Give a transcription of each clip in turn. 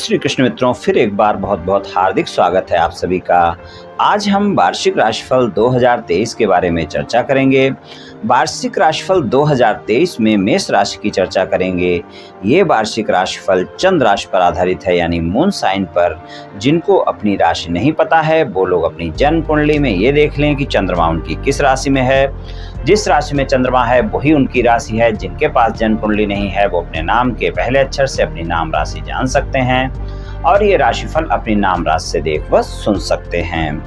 श्री कृष्ण मित्रों, फिर एक बार बहुत बहुत हार्दिक स्वागत है आप सभी का। आज हम वार्षिक राशिफल 2023 के बारे में चर्चा करेंगे। वार्षिक राशिफल 2023 में मेष राशि की चर्चा करेंगे। ये वार्षिक राशिफल चंद्र राशि पर आधारित है, यानी मून साइन पर। जिनको अपनी राशि नहीं पता है वो लोग अपनी जन्म कुंडली में ये देख लें कि चंद्रमा उनकी किस राशि में है। जिस राशि में चंद्रमा है वही उनकी राशि है। जिनके पास जन्म कुंडली नहीं है वो अपने नाम के पहले अक्षर से अपनी नाम राशि जान सकते हैं और ये राशिफल अपनी नाम राशि से देख व सुन सकते हैं।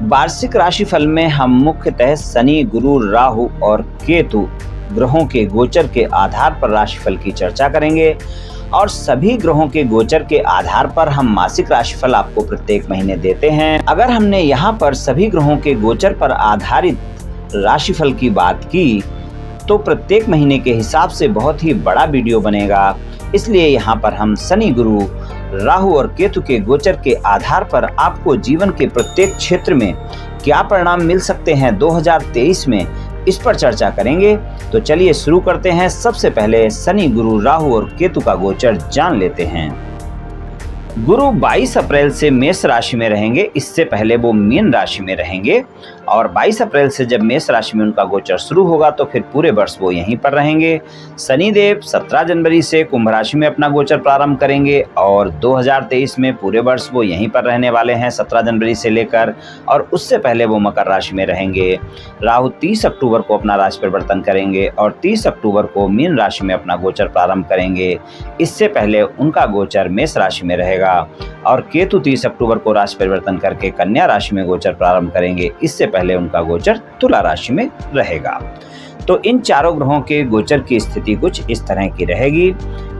वार्षिक राशिफल में हम मुख्यतः शनि, गुरु, राहु और केतु ग्रहों के गोचर के आधार पर राशिफल की चर्चा करेंगे और सभी ग्रहों के गोचर के आधार पर हम मासिक राशिफल आपको प्रत्येक महीने देते हैं। अगर हमने यहाँ पर सभी ग्रहों के गोचर पर आधारित राशिफल की बात की तो प्रत्येक महीने के हिसाब से बहुत ही बड़ा वीडियो बनेगा। इसलिए यहाँ पर हम शनि, गुरु, राहु और केतु के गोचर के आधार पर आपको जीवन के प्रत्येक क्षेत्र में क्या परिणाम मिल सकते हैं 2023 में, इस पर चर्चा करेंगे। तो चलिए शुरू करते हैं। सबसे पहले शनि, गुरु, राहु और केतु का गोचर जान लेते हैं। गुरु 22 अप्रैल से मेष राशि में रहेंगे। इससे पहले वो मीन राशि में रहेंगे और 22 अप्रैल से जब मेष राशि में उनका गोचर शुरू होगा तो फिर पूरे वर्ष वो यहीं पर रहेंगे। शनिदेव 17 जनवरी से कुंभ राशि में अपना गोचर प्रारंभ करेंगे और 2023 में पूरे वर्ष वो यहीं पर रहने वाले हैं 17 जनवरी से लेकर, और उससे पहले वो मकर राशि में रहेंगे। राहु 30 अक्टूबर को अपना राशि परिवर्तन करेंगे और 30 अक्टूबर को मीन राशि में अपना गोचर प्रारंभ करेंगे। इससे पहले उनका गोचर मेष राशि में रहेगा और केतु 30 अक्टूबर को राशि परिवर्तन करके कन्या राशि में गोचर प्रारंभ करेंगे। इससे पहले उनका गोचर तुला राशि में रहेगा। तो इन चारों ग्रहों के गोचर की स्थिति कुछ इस तरह की रहेगी।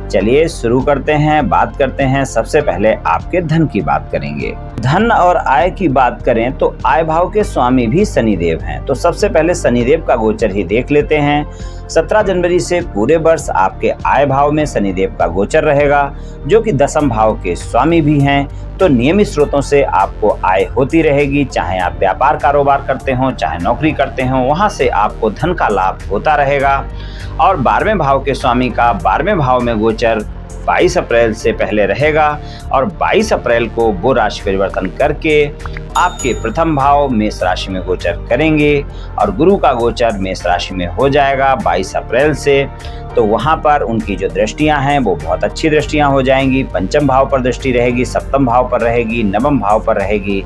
चलिए शुरू करते हैं, बात करते हैं। सबसे पहले आपके धन की बात करेंगे। धन और आय की बात करें तो आय भाव के स्वामी भी शनिदेव हैं। तो सबसे पहले शनिदेव का गोचर ही देख लेते हैं। 17 जनवरी से पूरे वर्ष आपके आय भाव में शनिदेव का गोचर रहेगा, जो कि दशम भाव के स्वामी भी हैं। तो नियमित स्रोतों से आपको आय होती रहेगी, चाहे आप व्यापार कारोबार करते हो, चाहे नौकरी करते हो, वहां से आपको धन का लाभ होता रहेगा। और 12वें भाव के स्वामी का 12वें भाव में गोचर 22 अप्रैल से पहले रहेगा और 22 अप्रैल को वो राशि परिवर्तन करके आपके प्रथम भाव मेष राशि में गोचर करेंगे और गुरु का गोचर मेष राशि में हो जाएगा 22 अप्रैल से। तो वहां पर उनकी जो दृष्टियां हैं वो बहुत अच्छी दृष्टियां हो जाएंगी। पंचम भाव पर दृष्टि रहेगी, सप्तम भाव पर रहेगी, नवम भाव पर रहेगी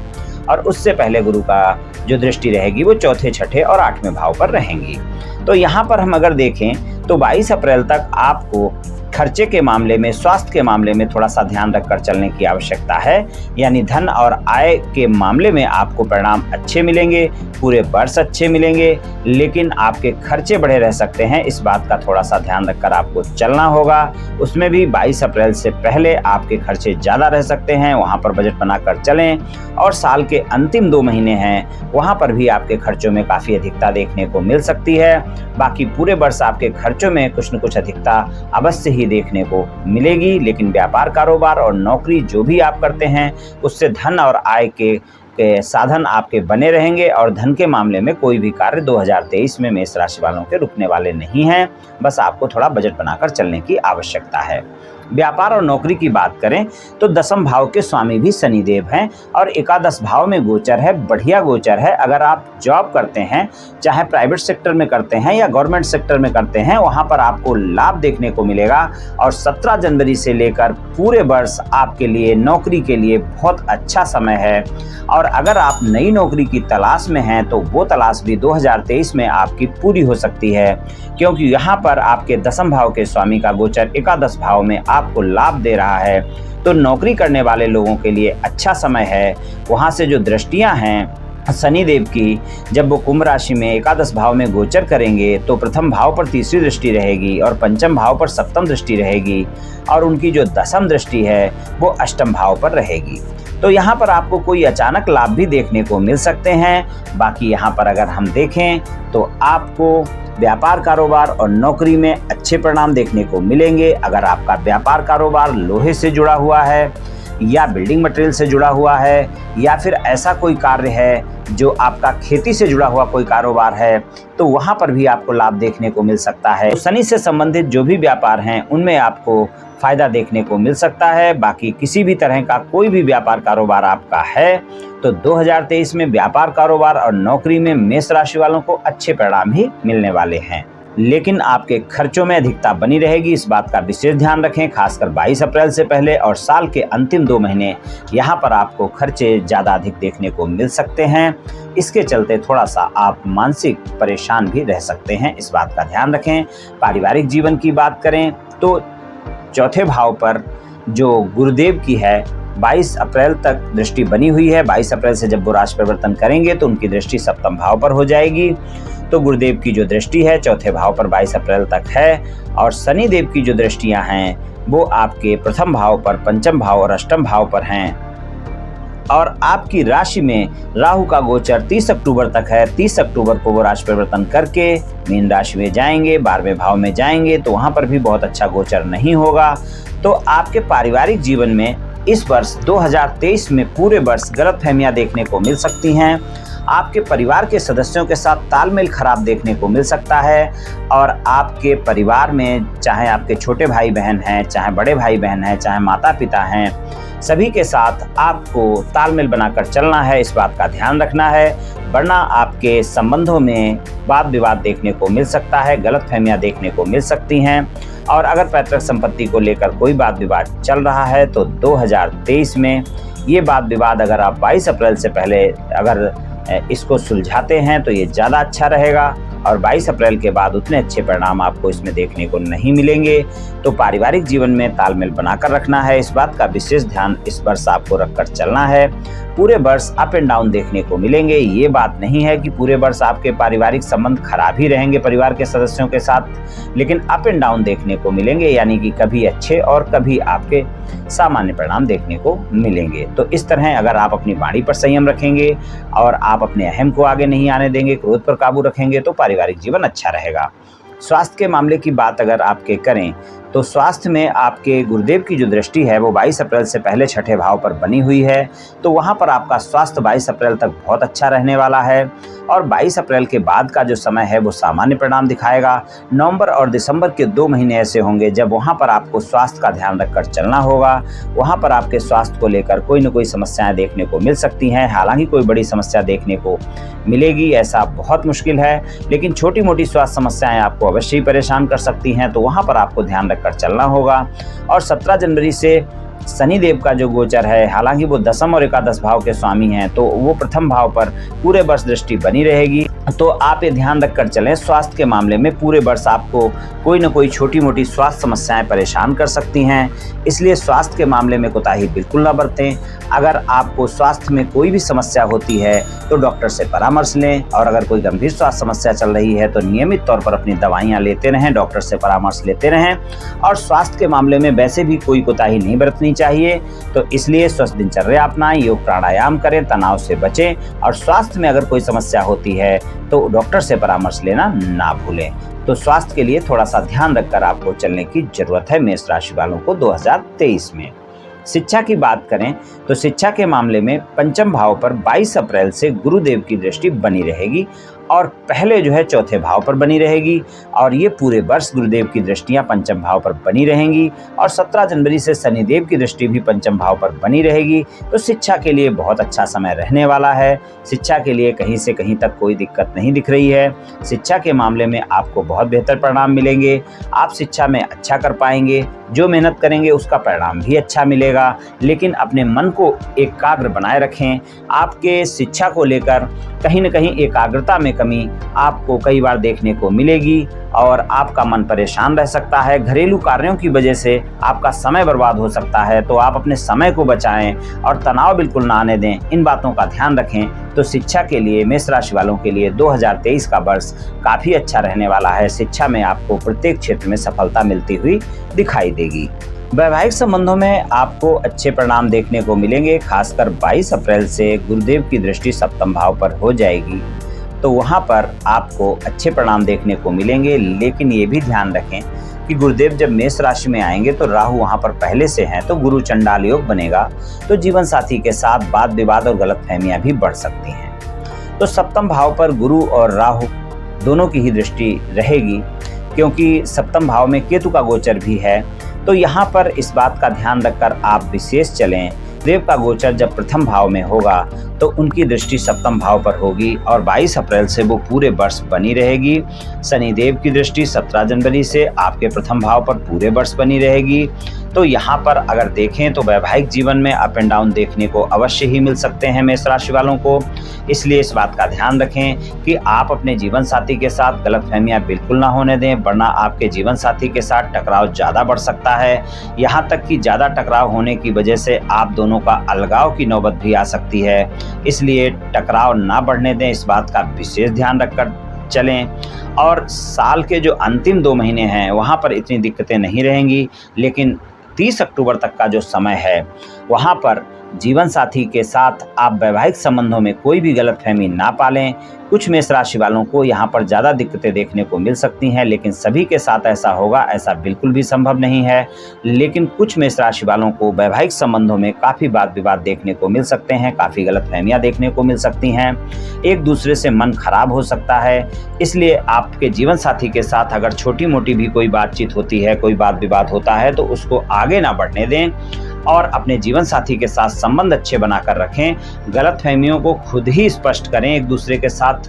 और उससे पहले गुरु का जो दृष्टि रहेगी वो चौथे, छठे और 8वें भाव पर रहेंगी। तो यहाँ पर हम अगर देखें तो 22 अप्रैल तक आपको खर्चे के मामले में, स्वास्थ्य के मामले में थोड़ा सा ध्यान रखकर चलने की आवश्यकता है। यानी धन और आय के मामले में आपको परिणाम अच्छे मिलेंगे, पूरे वर्ष अच्छे मिलेंगे, लेकिन आपके खर्चे बढ़े रह सकते हैं। इस बात का थोड़ा सा ध्यान रखकर आपको चलना होगा। उसमें भी 22 अप्रैल से पहले आपके खर्चे ज़्यादा रह सकते हैं, वहाँ पर बजट बनाकर चलें। और साल के अंतिम 2 महीने हैं, वहाँ पर भी आपके खर्चों में काफ़ी अधिकता देखने को मिल सकती है। बाकी पूरे वर्ष आपके खर्चों में कुछ न कुछ अधिकता अवश्य ही देखने को मिलेगी, लेकिन व्यापार, कारोबार और नौकरी जो भी आप करते हैं उससे धन और आय के साधन आपके बने रहेंगे और धन के मामले में कोई भी कार्य 2023 में मेष राशि वालों के रुकने वाले नहीं हैं। बस आपको थोड़ा बजट बनाकर चलने की आवश्यकता है। व्यापार और नौकरी की बात करें तो दशम भाव के स्वामी भी शनिदेव हैं और एकादश भाव में गोचर है, बढ़िया गोचर है। अगर आप जॉब करते हैं, चाहे प्राइवेट सेक्टर में करते हैं या गवर्नमेंट सेक्टर में करते हैं, वहां पर आपको लाभ देखने को मिलेगा। और 17 जनवरी से लेकर पूरे वर्ष आपके लिए, नौकरी के लिए बहुत अच्छा समय है। और अगर आप नई नौकरी की तलाश में हैं तो वो तलाश भी 2023 में आपकी पूरी हो सकती है, क्योंकि यहाँ पर आपके दशम भाव के स्वामी का गोचर एकादश भाव में आपको लाभ दे रहा है। तो नौकरी करने वाले लोगों के लिए अच्छा समय है। वहाँ से जो दृष्टियाँ हैं शनिदेव की, जब वो कुंभ राशि में एकादश भाव में गोचर करेंगे तो प्रथम भाव पर तीसरी दृष्टि रहेगी और पंचम भाव पर सप्तम दृष्टि रहेगी और उनकी जो दशम दृष्टि है वो अष्टम भाव पर रहेगी। तो यहाँ पर आपको कोई अचानक लाभ भी देखने को मिल सकते हैं। बाकी यहाँ पर अगर हम देखें तो आपको व्यापार, कारोबार और नौकरी में अच्छे परिणाम देखने को मिलेंगे। अगर आपका व्यापार, कारोबार लोहे से जुड़ा हुआ है या बिल्डिंग मटेरियल से जुड़ा हुआ है या फिर ऐसा कोई कार्य है जो आपका खेती से जुड़ा हुआ कोई कारोबार है, तो वहाँ पर भी आपको लाभ देखने को मिल सकता है। तो शनि से संबंधित जो भी व्यापार हैं उनमें आपको फायदा देखने को मिल सकता है। बाकी किसी भी तरह का कोई भी व्यापार कारोबार आपका है तो 2023 में व्यापार कारोबार और नौकरी में मेष राशि वालों को अच्छे परिणाम ही मिलने वाले हैं, लेकिन आपके खर्चों में अधिकता बनी रहेगी। इस बात का विशेष ध्यान रखें, खासकर 22 अप्रैल से पहले और साल के अंतिम 2 महीने यहाँ पर आपको खर्चे ज़्यादा अधिक देखने को मिल सकते हैं। इसके चलते थोड़ा सा आप मानसिक परेशान भी रह सकते हैं, इस बात का ध्यान रखें। पारिवारिक जीवन की बात करें तो चौथे भाव पर जो गुरुदेव की है 22 अप्रैल तक दृष्टि बनी हुई है। 22 अप्रैल से जब वो राशि परिवर्तन करेंगे तो उनकी दृष्टि सप्तम भाव पर हो जाएगी। तो गुरुदेव की जो दृष्टि है चौथे भाव पर 22 अप्रैल तक है, और शनि देव की जो दृष्टियां हैं वो आपके प्रथम भाव पर, पंचम भाव और अष्टम भाव पर हैं। और आपकी राशि में राहु का गोचर 30 अक्टूबर तक है। 30 अक्टूबर को वो राशि परिवर्तन करके मीन राशि में जाएंगे, 12वें भाव में जाएंगे, तो वहां पर भी बहुत अच्छा गोचर नहीं होगा। तो आपके पारिवारिक जीवन में इस वर्ष 2023 में पूरे वर्ष गलतफहमियां देखने को मिल सकती हैं। आपके परिवार के सदस्यों के साथ तालमेल खराब देखने को मिल सकता है, और आपके परिवार में चाहे आपके छोटे भाई बहन हैं, चाहे बड़े भाई बहन हैं, चाहे माता पिता हैं, सभी के साथ आपको तालमेल बनाकर चलना है, इस बात का ध्यान रखना है, वरना आपके संबंधों में वाद विवाद देखने को मिल सकता है, गलतफहमियां देखने को मिल सकती हैं। और अगर पैतृक संपत्ति को लेकर कोई वाद विवाद चल रहा है तो 2023 में ये वाद विवाद अगर आप 22 अप्रैल से पहले अगर इसको सुलझाते हैं तो ये ज़्यादा अच्छा रहेगा, और 22 अप्रैल के बाद उतने अच्छे परिणाम आपको इसमें देखने को नहीं मिलेंगे। तो पारिवारिक जीवन में तालमेल बनाकर रखना है, इस बात का विशेष ध्यान इस वर्ष आपको रखकर चलना है। पूरे वर्ष अप एंड डाउन देखने को मिलेंगे। ये बात नहीं है कि पूरे वर्ष आपके पारिवारिक संबंध खराब ही रहेंगे परिवार के सदस्यों के साथ, लेकिन अप एंड डाउन देखने को मिलेंगे, यानी कि कभी अच्छे और कभी आपके सामान्य परिणाम देखने को मिलेंगे। तो इस तरह अगर आप अपनी वाणी पर संयम रखेंगे और आप अपने अहम को आगे नहीं आने देंगे, क्रोध पर काबू रखेंगे, तो पारिवारिक जीवन अच्छा रहेगा। स्वास्थ्य के मामले की बात अगर आपके करें तो स्वास्थ्य में आपके गुरुदेव की जो दृष्टि है वो 22 अप्रैल से पहले छठे भाव पर बनी हुई है, तो वहाँ पर आपका स्वास्थ्य 22 अप्रैल तक बहुत अच्छा रहने वाला है। और 22 अप्रैल के बाद का जो समय है वो सामान्य परिणाम दिखाएगा। नवंबर और दिसंबर के 2 महीने ऐसे होंगे जब वहाँ पर आपको स्वास्थ्य का ध्यान रखकर चलना होगा। वहाँ पर आपके स्वास्थ्य को लेकर कोई न कोई समस्याएं देखने को मिल सकती हैं। हालांकि कोई बड़ी समस्या देखने को मिलेगी ऐसा बहुत मुश्किल है, लेकिन छोटी मोटी स्वास्थ्य समस्याएं आपको अवश्य ही परेशान कर सकती हैं, तो वहाँ पर आपको ध्यान रखकर चलना होगा। और 17 जनवरी से शनि देव का जो गोचर है, हालांकि वो दसम और एकादश भाव के स्वामी हैं, तो वो प्रथम भाव पर पूरे वर्ष दृष्टि बनी रहेगी। तो आप ये ध्यान रखकर चलें, स्वास्थ्य के मामले में पूरे वर्ष आपको कोई न कोई छोटी मोटी स्वास्थ्य समस्याएं परेशान कर सकती हैं, इसलिए स्वास्थ्य के मामले में कोताही बिल्कुल ना बरतें। अगर आपको स्वास्थ्य में कोई भी समस्या होती है तो डॉक्टर से परामर्श लें, और अगर कोई गंभीर स्वास्थ्य समस्या चल रही है तो नियमित तौर पर अपनी दवाइयाँ लेते रहें, डॉक्टर से परामर्श लेते रहें। और स्वास्थ्य के मामले में वैसे भी कोई कोताही नहीं बरतनी चाहिए, तो इसलिए स्वस्थ दिनचर्या अपनाएं, योग प्राणायाम करें, तनाव से बचें, और स्वास्थ्य में अगर कोई समस्या होती है तो डॉक्टर से परामर्श लेना ना भूलें। तो स्वास्थ्य के लिए थोड़ा सा ध्यान रखकर आपको चलने की जरूरत है मेष राशि वालों को 2023 में। शिक्षा की बात करें तो शिक्षा के मामले में पंचम भाव पर 22 अप्रैल से गुरुदेव की दृष्टि बनी रहेगी, और पहले जो है चौथे भाव पर बनी रहेगी, और ये पूरे वर्ष गुरुदेव की दृष्टियां पंचम भाव पर बनी रहेंगी। और 17 जनवरी से शनिदेव की दृष्टि भी पंचम भाव पर बनी रहेगी। तो शिक्षा के लिए बहुत अच्छा समय रहने वाला है। शिक्षा के लिए कहीं से कहीं तक कोई दिक्कत नहीं दिख रही है। शिक्षा के मामले में आपको बहुत बेहतर परिणाम मिलेंगे। आप शिक्षा में अच्छा कर पाएंगे, जो मेहनत करेंगे उसका परिणाम भी अच्छा मिलेगा। लेकिन अपने मन को एकाग्र बनाए रखें। आपके शिक्षा को लेकर कहीं न कहीं एकाग्रता में कमी आपको कई बार देखने को मिलेगी, और आपका मन परेशान रह सकता है। घरेलू कार्यों की वजह से आपका समय बर्बाद हो सकता है, तो आप अपने समय को बचाएं और तनाव बिल्कुल ना आने दें। इन बातों का ध्यान रखें। तो शिक्षा के लिए मेष राशि वालों के लिए 2023 का वर्ष काफ़ी अच्छा रहने वाला है। शिक्षा में आपको प्रत्येक क्षेत्र में सफलता मिलती हुई दिखाई देगी। वैवाहिक संबंधों में आपको अच्छे परिणाम देखने को मिलेंगे। खासकर 22 अप्रैल से गुरुदेव की दृष्टि सप्तम भाव पर हो जाएगी, तो वहाँ पर आपको अच्छे परिणाम देखने को मिलेंगे। लेकिन ये भी ध्यान रखें कि कि गुरुदेव जब मेष राशि में आएंगे तो राहु वहां पर पहले से हैं, तो गुरु चंडाल योग बनेगा, तो जीवन साथी के साथ वाद विवाद और गलतफहमियां भी बढ़ सकती हैं। तो सप्तम भाव पर गुरु और राहु दोनों की ही दृष्टि रहेगी, क्योंकि सप्तम भाव में केतु का गोचर भी है। तो यहाँ पर इस बात का ध्यान रखकर आप विशेष चलें। देव का गोचर जब प्रथम भाव में होगा तो उनकी दृष्टि सप्तम भाव पर होगी और 22 अप्रैल से वो पूरे वर्ष बनी रहेगी। शनिदेव की दृष्टि 17 जनवरी से आपके प्रथम भाव पर पूरे वर्ष बनी रहेगी। तो यहाँ पर अगर देखें तो वैवाहिक जीवन में अप एंड डाउन देखने को अवश्य ही मिल सकते हैं मेष राशि वालों को। इसलिए इस बात का ध्यान रखें कि आप अपने जीवन साथी के साथ गलतफहमियां बिल्कुल ना होने दें, वरना आपके जीवन साथी के साथ टकराव ज़्यादा बढ़ सकता है। यहाँ तक कि ज़्यादा टकराव होने की वजह से आप दोनों का अलगाव की नौबत भी आ सकती है। इसलिए टकराव ना बढ़ने दें, इस बात का विशेष ध्यान रखकर चलें। और साल के जो अंतिम 2 महीने हैं वहाँ पर इतनी दिक्कतें नहीं रहेंगी, लेकिन 30 अक्टूबर तक का जो समय है वहाँ पर जीवन साथी के साथ आप वैवाहिक संबंधों में कोई भी गलतफहमी ना पालें। कुछ मेष राशि वालों को यहाँ पर ज़्यादा दिक्कतें देखने को मिल सकती हैं, लेकिन सभी के साथ ऐसा होगा ऐसा बिल्कुल भी संभव नहीं है। लेकिन कुछ मेष राशि वालों को वैवाहिक संबंधों में काफ़ी वाद विवाद देखने को मिल सकते हैं, काफ़ी गलतफहमियाँ देखने को मिल सकती हैं, एक दूसरे से मन खराब हो सकता है। इसलिए आपके जीवन साथी के साथ अगर छोटी मोटी भी कोई बातचीत होती है, कोई वाद विवाद होता है, तो उसको आगे ना बढ़ने दें और अपने जीवन साथी के साथ संबंध अच्छे बनाकर रखें। गलतफहमियों को खुद ही स्पष्ट करें, एक दूसरे के साथ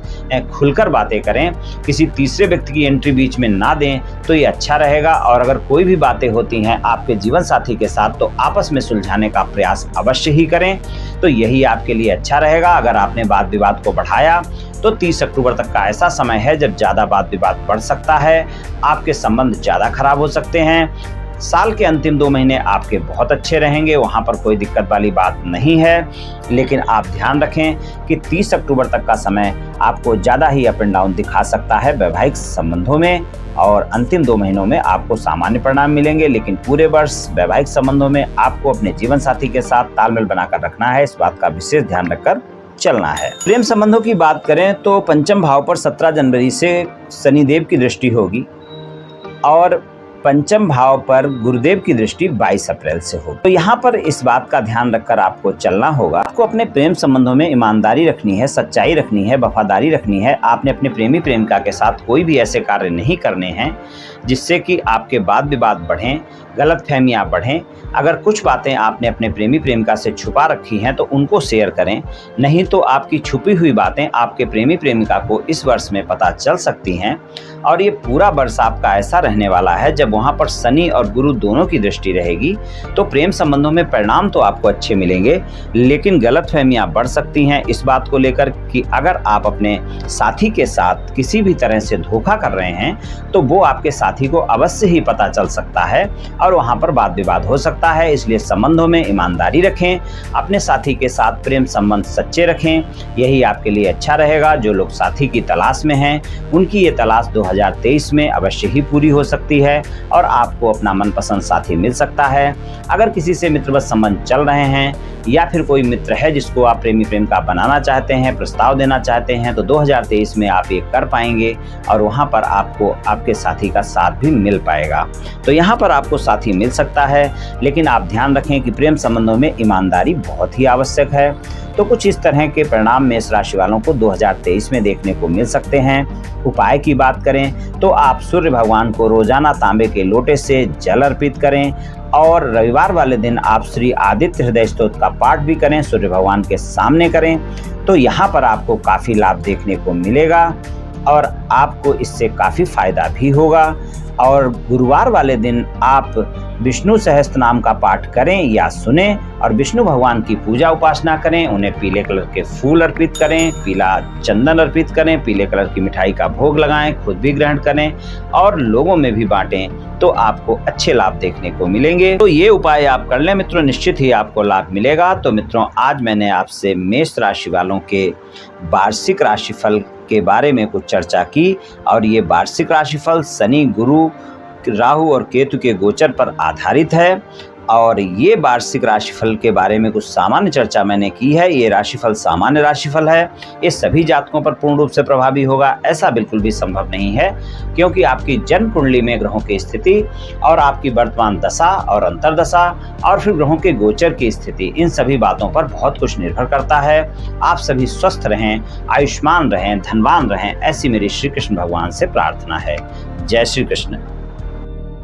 खुलकर बातें करें, किसी तीसरे व्यक्ति की एंट्री बीच में ना दें, तो ये अच्छा रहेगा। और अगर कोई भी बातें होती हैं आपके जीवन साथी के साथ तो आपस में सुलझाने का प्रयास अवश्य ही करें, तो यही आपके लिए अच्छा रहेगा। अगर आपने वाद विवाद को बढ़ाया तो 30 अक्टूबर तक का ऐसा समय है जब ज़्यादा वाद विवाद बढ़ सकता है, आपके संबंध ज़्यादा खराब हो सकते हैं। साल के अंतिम 2 महीने आपके बहुत अच्छे रहेंगे, वहाँ पर कोई दिक्कत वाली बात नहीं है। लेकिन आप ध्यान रखें कि 30 अक्टूबर तक का समय आपको ज़्यादा ही अप एंड डाउन दिखा सकता है वैवाहिक संबंधों में, और अंतिम 2 महीनों में आपको सामान्य परिणाम मिलेंगे। लेकिन पूरे वर्ष वैवाहिक संबंधों में आपको अपने जीवन साथी के साथ तालमेल बनाकर रखना है, इस बात का विशेष ध्यान रखकर चलना है। प्रेम संबंधों की बात करें तो पंचम भाव पर 17 जनवरी से शनिदेव की दृष्टि होगी और पंचम भाव पर गुरुदेव की दृष्टि 22 अप्रैल से होगी। तो यहाँ पर इस बात का ध्यान रखकर आपको चलना होगा। आपको अपने प्रेम संबंधों में ईमानदारी रखनी है, सच्चाई रखनी है, वफादारी रखनी है। आपने अपने प्रेमी प्रेमिका के साथ कोई भी ऐसे कार्य नहीं करने हैं जिससे कि आपके वाद विवाद बढ़ें, गलतफहमियां बढ़ें। अगर कुछ बातें आपने अपने प्रेमी प्रेमिका से छुपा रखी हैं तो उनको शेयर करें, नहीं तो आपकी छुपी हुई बातें आपके प्रेमी प्रेमिका को इस वर्ष में पता चल सकती हैं। और ये पूरा वर्ष आपका ऐसा रहने वाला है जब वहाँ पर शनि और गुरु दोनों की दृष्टि रहेगी, तो प्रेम संबंधों में परिणाम तो आपको अच्छे मिलेंगे, लेकिन गलतफहमियां बढ़ सकती हैं इस बात को लेकर कि अगर आप अपने साथी के साथ किसी भी तरह से धोखा कर रहे हैं तो वो आपके साथी को अवश्य ही पता चल सकता है और वहाँ पर वाद विवाद हो सकता है। इसलिए संबंधों में ईमानदारी रखें, अपने साथी के साथ प्रेम संबंध सच्चे रखें, यही आपके लिए अच्छा रहेगा। जो लोग साथी की तलाश में हैं उनकी ये तलाश 2023 में अवश्य ही पूरी हो सकती है और आपको अपना मनपसंद साथी मिल सकता है। अगर किसी से मित्रवत संबंध चल रहे हैं या फिर कोई मित्र है जिसको आप प्रेमी प्रेमिका बनाना चाहते हैं, प्रस्ताव देना चाहते हैं, तो 2023 में आप ये कर पाएंगे और वहाँ पर आपको आपके साथी का साथ भी मिल पाएगा। तो यहाँ पर आपको साथी मिल सकता है, लेकिन आप ध्यान रखें कि प्रेम संबंधों में ईमानदारी बहुत ही आवश्यक है। तो कुछ इस तरह के परिणाम मेष राशि वालों को 2023 में देखने को मिल सकते हैं। उपाय की बात करें तो आप सूर्य भगवान को रोजाना तांबे के लोटे से जल अर्पित करें और रविवार वाले दिन आप श्री आदित्य हृदय स्तोत्र का पाठ भी करें, सूर्य भगवान के सामने करें। तो यहाँ पर आपको काफ़ी लाभ देखने को मिलेगा और आपको इससे काफ़ी फायदा भी होगा। और गुरुवार वाले दिन आप विष्णु सहस्त्र नाम का पाठ करें या सुने और विष्णु भगवान की पूजा उपासना करें। उन्हें पीले कलर के फूल अर्पित करें, पीला चंदन अर्पित करें, पीले कलर की मिठाई का भोग लगाएं, खुद भी ग्रहण करें और लोगों में भी बांटें, तो आपको अच्छे लाभ देखने को मिलेंगे। तो ये उपाय आप कर लें मित्रों, निश्चित ही आपको लाभ मिलेगा। तो मित्रों, आज मैंने आपसे मेष राशि वालों के वार्षिक राशिफल के बारे में कुछ चर्चा की और ये वार्षिक राशिफल शनि, गुरु, राहु और केतु के गोचर पर आधारित है। और ये वार्षिक राशिफल के बारे में कुछ सामान्य चर्चा मैंने की है। ये राशिफल सामान्य राशिफल है, ये सभी जातकों पर पूर्ण रूप से प्रभावी होगा ऐसा बिल्कुल भी संभव नहीं है, क्योंकि आपकी जन्म कुंडली में ग्रहों की स्थिति और आपकी वर्तमान दशा और अंतर्दशा और फिर ग्रहों के गोचर की स्थिति, इन सभी बातों पर बहुत कुछ निर्भर करता है। आप सभी स्वस्थ रहें, आयुष्मान रहें, धनवान रहें, ऐसी मेरी श्री कृष्ण भगवान से प्रार्थना है। जय श्री कृष्ण।